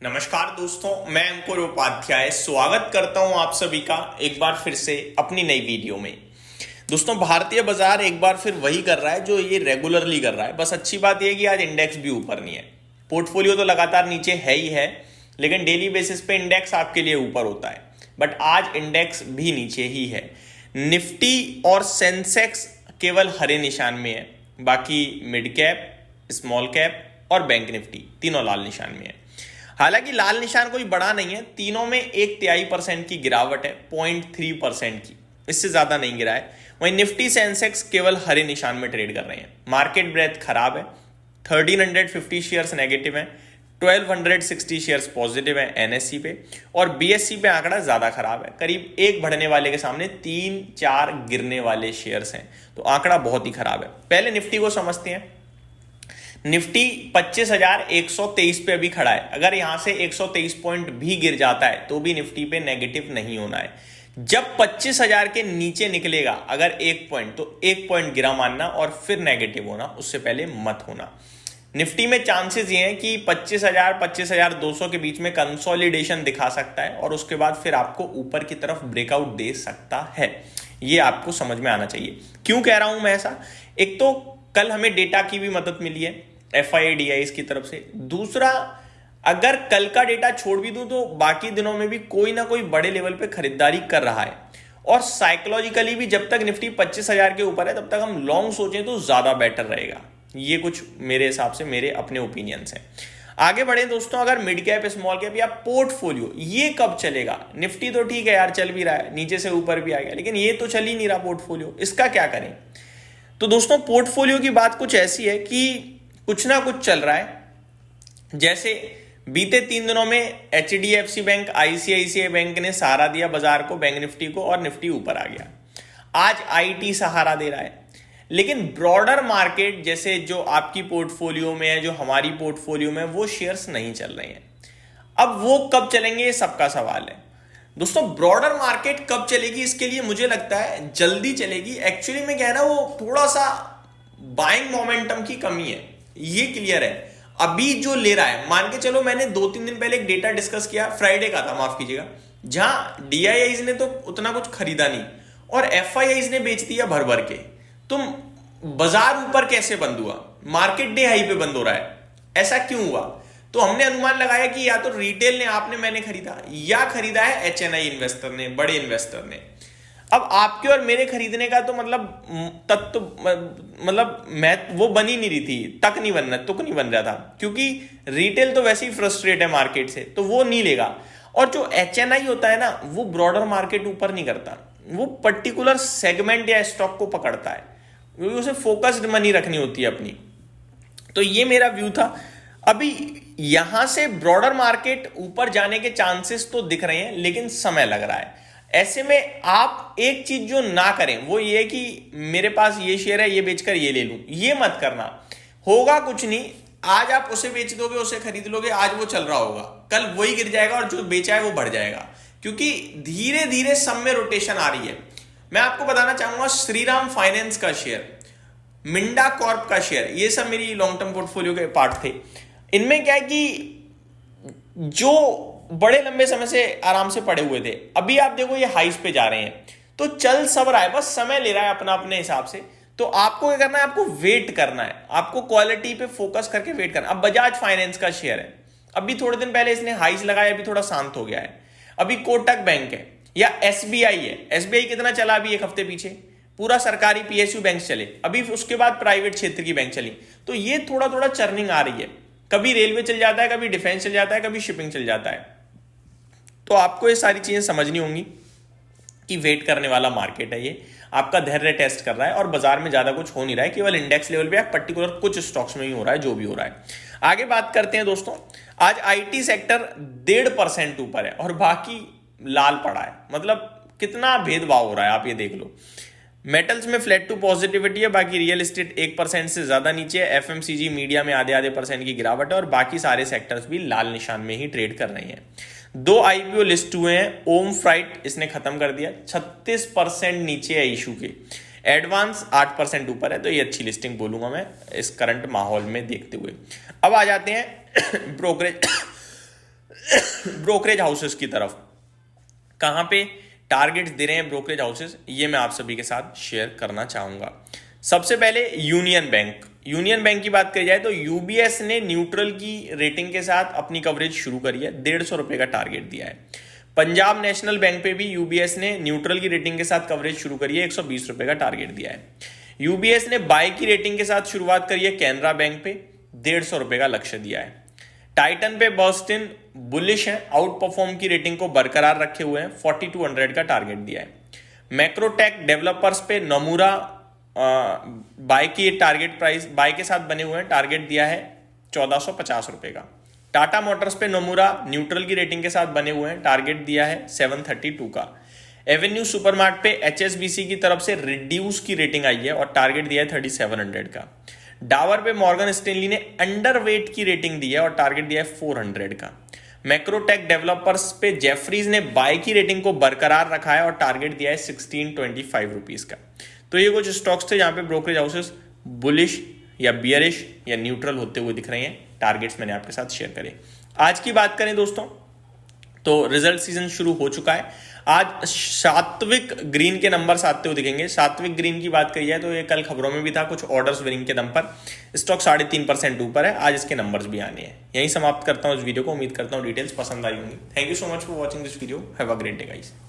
नमस्कार दोस्तों, मैं अंकुर उपाध्याय स्वागत करता हूं आप सभी का एक बार फिर से अपनी नई वीडियो में। दोस्तों, भारतीय बाजार एक बार फिर वही कर रहा है जो ये रेगुलरली कर रहा है। बस अच्छी बात यह कि आज इंडेक्स भी ऊपर नहीं है। पोर्टफोलियो तो लगातार नीचे है ही है, लेकिन डेली बेसिस पे इंडेक्स आपके लिए ऊपर होता है। बट आज इंडेक्स भी नीचे ही है। निफ्टी और सेंसेक्स केवल हरे निशान में है, बाकी मिड कैप, स्मॉल कैप और बैंक निफ्टी तीनों लाल निशान में है। हालांकि लाल निशान कोई बड़ा नहीं है, तीनों में 1/3% की गिरावट है, 0.3% की, इससे ज्यादा नहीं गिरा है। वहीं निफ्टी सेंसेक्स केवल हरे निशान में ट्रेड कर रहे हैं। मार्केट ब्रेथ खराब है, 1350 शेयर्स नेगेटिव है, 1260 शेयर्स पॉजिटिव है एनएससी पे, और बीएससी पे आंकड़ा ज्यादा खराब है। करीब एक बढ़ने वाले के सामने 3-4 गिरने वाले शेयर्स हैं, तो आंकड़ा बहुत ही खराब है। पहले निफ्टी को समझते हैं। निफ्टी 25,123 पे अभी खड़ा है। अगर यहां से 123 पॉइंट भी गिर जाता है तो भी निफ्टी पे नेगेटिव नहीं होना है। जब 25,000 के नीचे निकलेगा अगर 1 पॉइंट, तो 1 पॉइंट गिरा मानना और फिर नेगेटिव होना, उससे पहले मत होना। निफ्टी में चांसेस ये हैं कि 25,000 25,200 के बीच में कंसोलिडेशन दिखा सकता है और उसके बाद फिर आपको ऊपर की तरफ ब्रेकआउट दे सकता है। ये आपको समझ में आना चाहिए। क्यों कह रहा हूं मैं ऐसा? एक तो कल हमें डेटा की भी मदद मिली है FIDIs की तरफ से। दूसरा, अगर कल का डेटा छोड़ भी दूं तो बाकी दिनों में भी कोई ना कोई बड़े लेवल पे खरीदारी कर रहा है, और साइकोलॉजिकली भी जब तक निफ्टी 25,000 के ऊपर है तब तक हम लॉन्ग सोचें तो ज्यादा बेटर रहेगा। ये कुछ मेरे हिसाब से मेरे अपने ओपिनियंस हैं। आगे बढ़े दोस्तों, अगर मिड कैप, स्मॉल कैप या पोर्टफोलियो, ये कब चलेगा? निफ्टी तो ठीक है यार, चल भी रहा है, नीचे से ऊपर भी आ गया, लेकिन ये तो चल ही नहीं रहा पोर्टफोलियो, इसका क्या करें? तो दोस्तों, पोर्टफोलियो की बात कुछ ऐसी है कि कुछ ना कुछ चल रहा है। जैसे बीते 3 दिनों में HDFC बैंक, ICICI बैंक ने सहारा दिया बाजार को, बैंक निफ्टी को, और निफ्टी ऊपर आ गया। आज IT सहारा दे रहा है। लेकिन ब्रॉडर मार्केट, जैसे जो आपकी पोर्टफोलियो में है, जो हमारी पोर्टफोलियो में, वो शेयर्स नहीं चल रहे हैं। अब वो कब चलेंगे, ये सबका सवाल है। दोस्तों, ब्रॉडर मार्केट कब चलेगी, इसके लिए मुझे लगता है जल्दी चलेगी। एक्चुअली में क्या है ना, वो थोड़ा सा बाइंग मोमेंटम की कमी है, ये क्लियर है। अभी जो ले रहा है, मान के चलो, मैंने 2-3 दिन पहले एक डेटा डिस्कस किया, फ्राइडे का था, माफ कीजिएगा, जहां DIIs ने तो उतना कुछ खरीदा नहीं और FIIs ने बेच दिया भर भर के। तुम बाजार ऊपर कैसे बंद हुआ? मार्केट डे हाई पे बंद हो रहा है, ऐसा क्यों हुआ? तो हमने अनुमान लगाया कि या तो रिटेल ने, आपने, मैंने खरीदा, या खरीदा है HNI इन्वेस्टर ने, बड़े इन्वेस्टर ने। अब आपके और मेरे खरीदने का तो मतलब मैं वो बन ही नहीं रही थी, तुक नहीं बन रहा था, क्योंकि रिटेल तो वैसे ही फ्रस्ट्रेट है मार्केट से, तो वो नहीं लेगा। और जो HNI होता है ना, वो ब्रॉडर मार्केट ऊपर नहीं करता, वो पर्टिकुलर सेगमेंट या स्टॉक को पकड़ता है, क्योंकि उसे फोकस्ड मनी रखनी होती है अपनी। तो ये मेरा व्यू था। अभी यहां से ब्रॉडर मार्केट ऊपर जाने के चांसेस तो दिख रहे हैं, लेकिन समय लग रहा है। ऐसे में आप एक चीज जो ना करें वो ये कि मेरे पास ये शेयर है, ये बेचकर ये ले लूं, ये मत करना। होगा कुछ नहीं, आज आप उसे बेच दोगे, उसे खरीद लोगे, आज वो चल रहा होगा, कल वही गिर जाएगा और जो बेचा है वो बढ़ जाएगा, क्योंकि धीरे धीरे सब में रोटेशन आ रही है। मैं आपको बताना चाहूंगा, श्रीराम फाइनेंस का शेयर, मिंडा कॉर्प का शेयर, ये सब मेरी लॉन्ग टर्म पोर्टफोलियो के पार्ट थे। इनमें क्या है कि जो बड़े लंबे समय से आराम से पड़े हुए थे, अभी आप देखो ये हाइस पे जा रहे हैं, तो चल सब रहा है, बस समय ले रहा है अपना अपने हिसाब से। तो आपको क्या करना है? आपको वेट करना है, आपको क्वालिटी पे फोकस करके वेट करना। अब बजाज फाइनेंस का शेयर है, अभी थोड़े दिन पहले इसने हाइस लगाया, अभी थोड़ा शांत हो गया है। अभी कोटक बैंक है या SBI है। SBI कितना चला अभी एक हफ्ते पीछे? पूरा सरकारी PSU बैंक चले, अभी उसके बाद प्राइवेट क्षेत्र की बैंक चली, तो ये थोड़ा थोड़ा चर्निंग आ रही है। कभी रेलवे चल जाता है, कभी डिफेंस चल जाता है, कभी शिपिंग चल जाता है। तो आपको ये सारी चीजें समझनी होंगी कि वेट करने वाला मार्केट है, ये आपका धैर्य टेस्ट कर रहा है, और बाजार में ज्यादा कुछ हो नहीं रहा है, केवल इंडेक्स लेवल पे या पर्टिकुलर कुछ स्टॉक्स में ही हो रहा है जो भी हो रहा है। आगे बात करते हैं दोस्तों। आज IT सेक्टर 1.5% ऊपर है और बाकी लाल पड़ा है। मतलब कितना भेदभाव हो रहा है, आप ये देख लो। मेटल्स में फ्लैट टू पॉजिटिविटी है, बाकी रियल एस्टेट 1% से ज्यादा नीचे है। FMCG, मीडिया में आधे % की गिरावट है, और बाकी सारे सेक्टर्स भी लाल निशान में ही ट्रेड कर रहे हैं। 2 IPO लिस्ट हुए हैं। ओम फ्राइट इसने खत्म कर दिया, 36% नीचे है इशू के। एडवांस 8% ऊपर है, तो ये अच्छी लिस्टिंग बोलूंगा मैं इस करंट माहौल में देखते हुए। अब आ जाते हैं ब्रोकरेज ब्रोकरेज हाउसेस की तरफ। कहां पे टारगेट्स दे रहे हैं ब्रोकरेज हाउसेस, ये मैं आप सभी के साथ शेयर करना चाहूंगा। सबसे पहले यूनियन बैंक। यूनियन बैंक की बात करी जाए तो यूबीएस ने न्यूट्रल की रेटिंग के साथ अपनी कवरेज शुरू करी है, 150 रुपए का टारगेट दिया है। पंजाब नेशनल बैंक पे भी यूबीएस ने न्यूट्रल की रेटिंग के साथ कवरेज शुरू करी है, 120 रुपए का टारगेट दिया है। यूबीएस ने बाय की रेटिंग के साथ शुरुआत करी है कैनरा बैंक पे, 150 रुपए का लक्ष्य दिया है। टाइटन पे बर्स्टिन बुलिश है, आउट परफॉर्म की रेटिंग को बरकरार रखे हुए हैं, 4200 का टारगेट दिया है। मैक्रोटेक डेवलपर्स पे नमूरा बाय की टारगेट प्राइस बाय के साथ बने हुए हैं, टारगेट दिया है 1450 रुपए का। टाटा मोटर्स पे नमूरा न्यूट्रल की रेटिंग के साथ बने हुए हैं, टारगेट दिया है 732 का। एवेन्यू सुपरमार्ट पे एचएसबीसी की तरफ से रिड्यूस की रेटिंग आई है और टारगेट दिया है 3700 का। डावर पे मॉर्गन स्टेनली ने अंडरवेट की रेटिंग दी है और टारगेट दिया है 400 का। मैक्रोटेक डेवलपर्स पे जेफरीज ने बाय की रेटिंग को बरकरार रखा है और टारगेट दिया है 1625 रुपीज का। तो ये कुछ स्टॉक्स थे जहां पे ब्रोकरेज हाउसेस बुलिश या बियरिश या न्यूट्रल होते हुए दिख रहे हैं। टारगेट्स मैंने आपके साथ शेयर करे। आज की बात करें दोस्तों तो रिजल्ट सीजन शुरू हो चुका है। आज सात्विक ग्रीन के नंबर्स आते हुए दिखेंगे। सात्विक ग्रीन की बात करी जाए तो ये कल खबरों में भी था, कुछ ऑर्डर्स विनिंग के दम पर स्टॉक 3.5% ऊपर है। आज इसके नंबर्स भी आने हैं। यहीं समाप्त करता हूं इस वीडियो को। उम्मीद करता हूं डिटेल्स पसंद आई होंगी। Thank you so much for watching this video. Have a great day guys.